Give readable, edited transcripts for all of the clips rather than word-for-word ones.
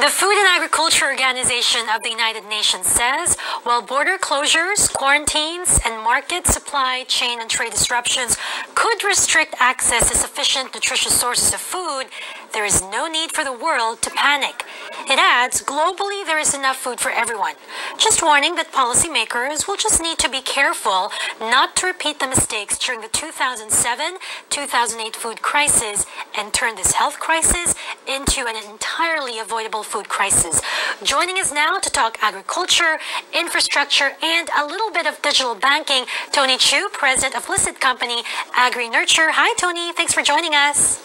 The Food and Agriculture Organization of the United Nations says while border closures, quarantines, and market supply chain and trade disruptions could restrict access to sufficient nutritious sources of food, there is no need for the world to panic. It adds, globally there is enough food for everyone. Just warning that policymakers will just need to be careful not to repeat the mistakes during the 2007-2008 food crisis and turn this health crisis into an entirely avoidable food crisis. Joining us now to talk agriculture, infrastructure, and a little bit of digital banking, Tony Chu, president of listed company AgriNurture. Hi, Tony. Thanks for joining us.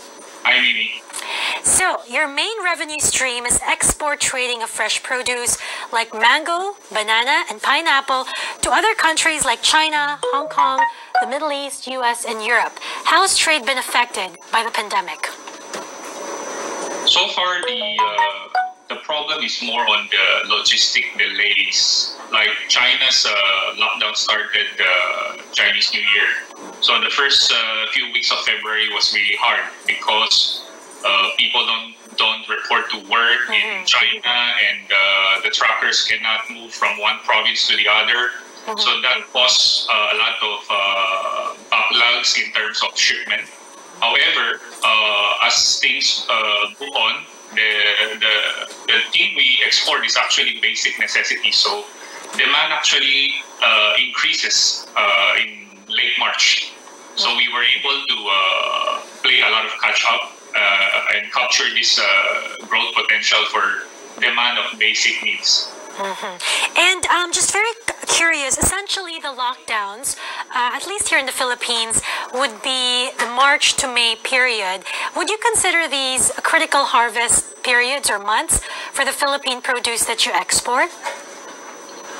Hi, Mimi. So, your main revenue stream is export trading of fresh produce like mango, banana, and pineapple to other countries like China, Hong Kong, the Middle East, US, and Europe. How has trade been affected by the pandemic? So far, the problem is more on the logistic delays. Like China's lockdown started Chinese New Year. So the first few weeks of February was really hard because people don't report to work in China, and the truckers cannot move from one province to the other. So that caused a lot of backlogs in terms of shipment. However, as things go on, the thing we export is actually basic necessity. So demand actually increases in late March. So we were able to play a lot of catch up and capture this growth potential for demand of basic needs. And just very curious, essentially the lockdowns, at least here in the Philippines, would be the March to May period. Would you consider these critical harvest periods or months for the Philippine produce that you export?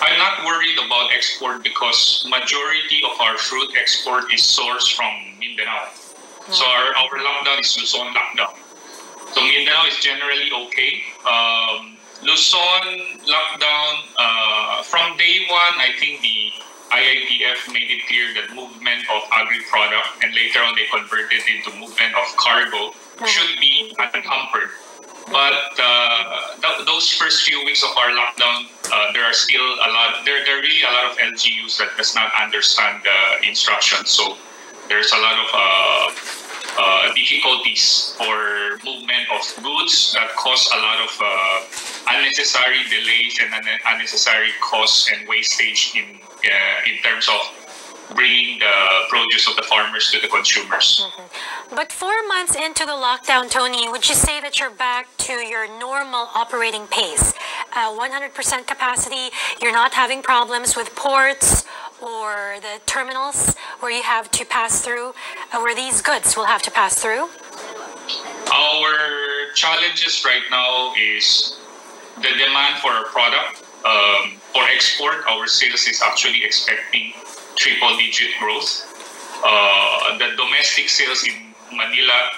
I'm not worried about export because majority of our fruit export is sourced from Mindanao. So our lockdown is Luzon lockdown. So Mindanao is generally okay. Luzon lockdown, from day one, I think the IITF made it clear that movement of agri-product, and later on they converted into movement of cargo, should be unhampered. But those first few weeks of our lockdown, there are really a lot of LGUs that does not understand the instructions. So there's a lot of difficulties for movement of goods that cause a lot of unnecessary delays and unnecessary costs and wastage in terms of bringing the produce of the farmers to the consumers. But 4 months into the lockdown, Tony, would you say that you're back to your normal operating pace? 100% capacity, you're not having problems with ports or the terminals where you have to pass through, where these goods will have to pass through? Our challenges right now is the demand for our product. For export, our sales is actually expecting triple-digit growth. The domestic sales in Manila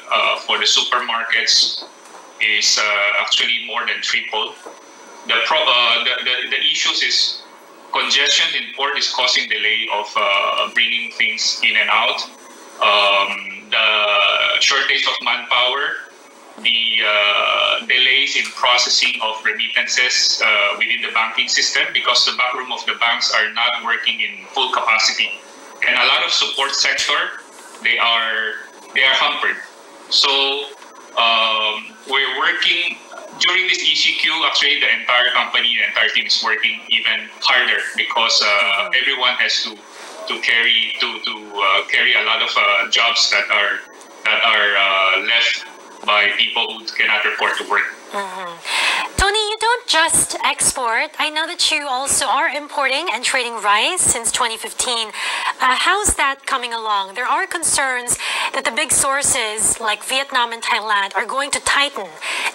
for the supermarkets is actually more than triple. The issues is congestion in port is causing delay of bringing things in and out. The shortage of manpower, the delays in processing of remittances within the banking system because the backroom of the banks are not working in full capacity, and a lot of support sector they are hampered. So we're working during this ECQ. Actually, the entire company, the entire team is working even harder because everyone has to carry a lot of jobs that are left by people who cannot report to work. Tony, you don't just export. I know that you also are importing and trading rice since 2015. How's that coming along? There are concerns that the big sources like Vietnam and Thailand are going to tighten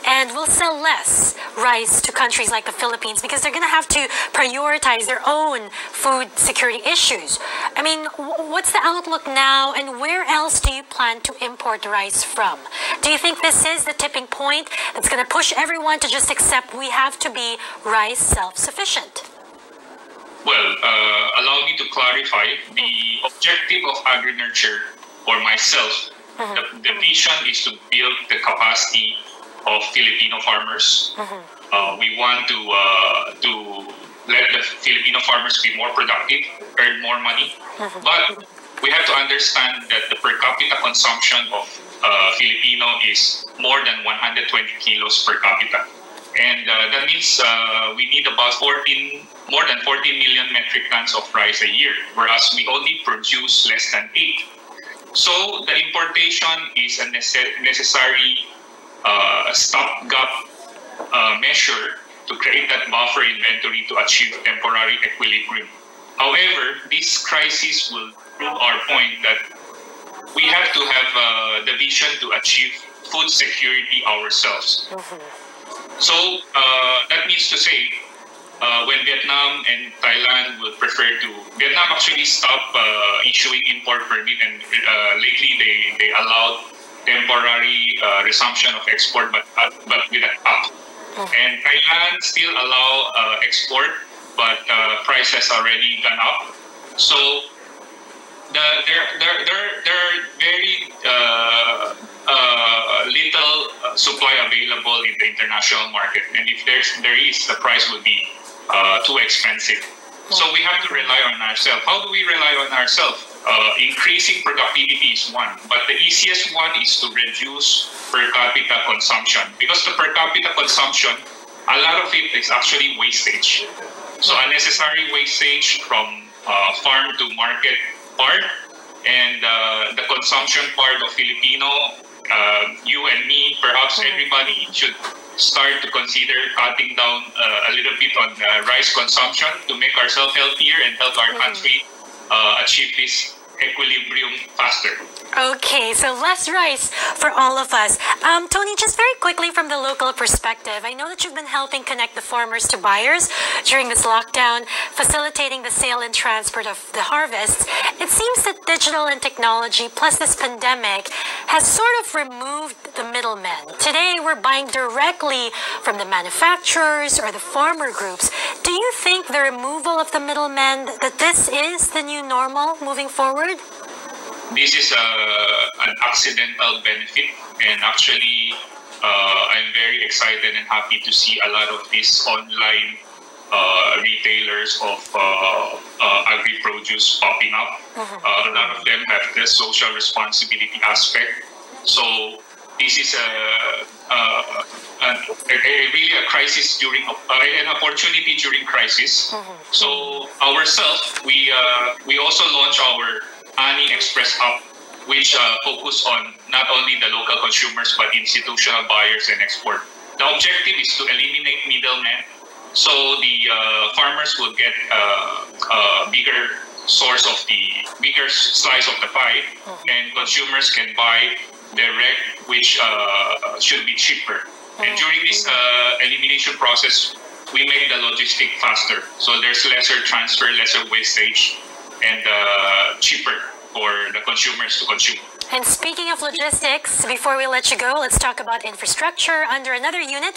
and will sell less rice to countries like the Philippines because they're going to have to prioritize their own food security issues. I mean, what's the outlook now, and where else do you plan to import rice from? Do you think this is the tipping point that's going to push everyone to just accept we have to be rice self-sufficient? Well, allow me to clarify. The objective of AgriNurture, or myself, the vision is to build the capacity of Filipino farmers. We want to let the Filipino farmers be more productive, earn more money. But we have to understand that the per capita consumption of Filipino is more than 120 kilos per capita. And that means we need about more than 14 million metric tons of rice a year, whereas we only produce less than 8. So the importation is a necessary stopgap measure to create that buffer inventory to achieve temporary equilibrium. However, this crisis will prove our point that we have to have the vision to achieve food security ourselves. So that means to say, when Vietnam and Thailand will prefer to, Vietnam actually stopped issuing import permit, and lately they allowed temporary resumption of export, but with a cap. And Thailand still allow export, but price has already gone up. So there are very little supply available in the international market, and if there is, the price would be too expensive. So we have to rely on ourselves. How do we rely on ourselves? Increasing productivity is one, but the easiest one is to reduce per capita consumption, because the per capita consumption, a lot of it is actually wastage. So unnecessary wastage from farm to market part, and the consumption part of Filipino, you and me, perhaps everybody should start to consider cutting down a little bit on rice consumption to make ourselves healthier and help our country achieve this equilibrium faster. Okay, so less rice for all of us. Tony, just very quickly from the local perspective, I know that you've been helping connect the farmers to buyers during this lockdown, facilitating the sale and transport of the harvests. It seems that digital and technology plus this pandemic has sort of removed the middlemen. Today, we're buying directly from the manufacturers or the farmer groups. Do you think the removal of the middlemen, that this is the new normal moving forward? This is an accidental benefit, and actually I'm very excited and happy to see a lot of these online retailers of agri-produce popping up. A lot of them have the social responsibility aspect. So this is really a crisis during an opportunity during crisis. So ourselves, we also launch our Ani Express Hub, which focus on not only the local consumers but institutional buyers and export. The objective is to eliminate middlemen, so the farmers will get a bigger slice of the pie, and consumers can buy direct, which should be cheaper. And during this elimination process, we make the logistic faster, so there's lesser transfer, lesser wastage, and cheaper for the consumers to consume. And speaking of logistics, before we let you go, let's talk about infrastructure under another unit,